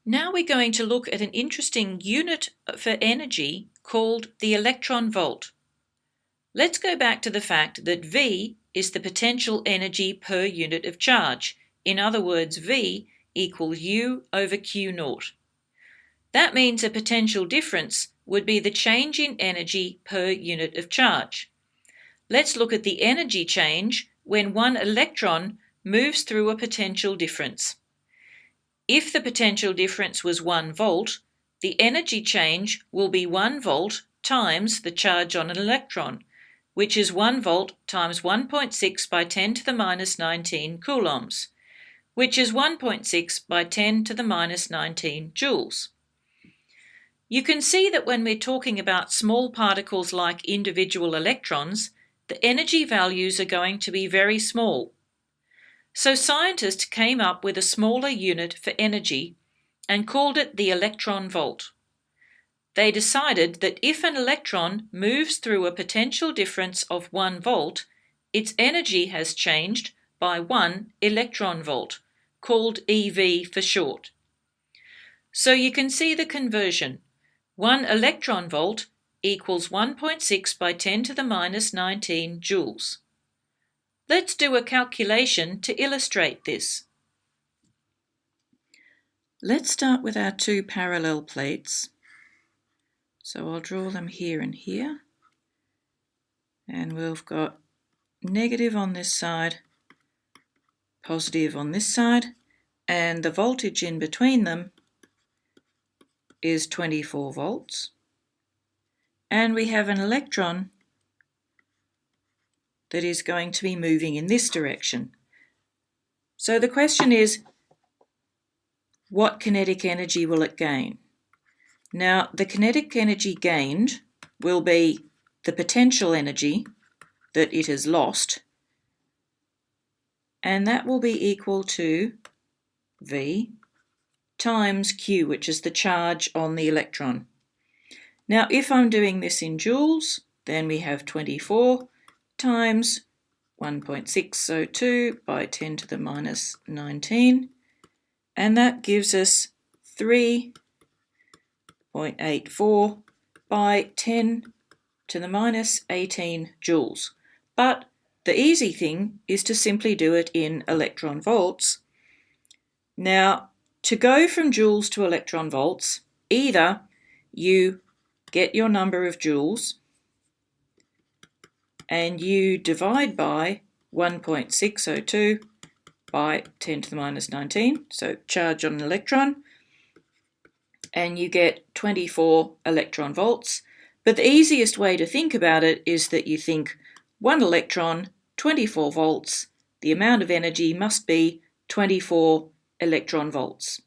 Now we're going to look at an interesting unit for energy called the electron volt. Let's go back to the fact that V is the potential energy per unit of charge. In other words, V equals U over Q naught. That means a potential difference would be the change in energy per unit of charge. Let's look at the energy change when one electron moves through a potential difference. If the potential difference was 1 volt, the energy change will be 1 volt times the charge on an electron, which is 1 volt times 1.6 by 10 to the minus 19 coulombs, which is 1.6 by 10 to the minus 19 joules. You can see that when we're talking about small particles like individual electrons, the energy values are going to be very small. So scientists came up with a smaller unit for energy and called it the electron volt. They decided that if an electron moves through a potential difference of 1 volt, its energy has changed by 1 electron volt, called EV for short. So you can see the conversion. 1 electron volt equals 1.6 by 10 to the minus 19 joules. Let's do a calculation to illustrate this. Let's start with our two parallel plates. So I'll draw them here and here. And we've got negative on this side, positive on this side, and the voltage in between them is 24 volts. And we have an electron that is going to be moving in this direction. So the question is, what kinetic energy will it gain? Now, the kinetic energy gained will be the potential energy that it has lost, and that will be equal to V times Q, which is the charge on the electron. Now, if I'm doing this in joules, then we have 24 times 1.602 by 10 to the minus 19, and that gives us 3.84 by 10 to the minus 18 joules. But the easy thing is to simply do it in electron volts. Now, to go from joules to electron volts, either you get your number of joules and you divide by 1.602 by 10 to the minus 19, so charge on an electron, and you get 24 electron volts. But the easiest way to think about it is that you think 1 electron, 24 volts, the amount of energy must be 24 electron volts.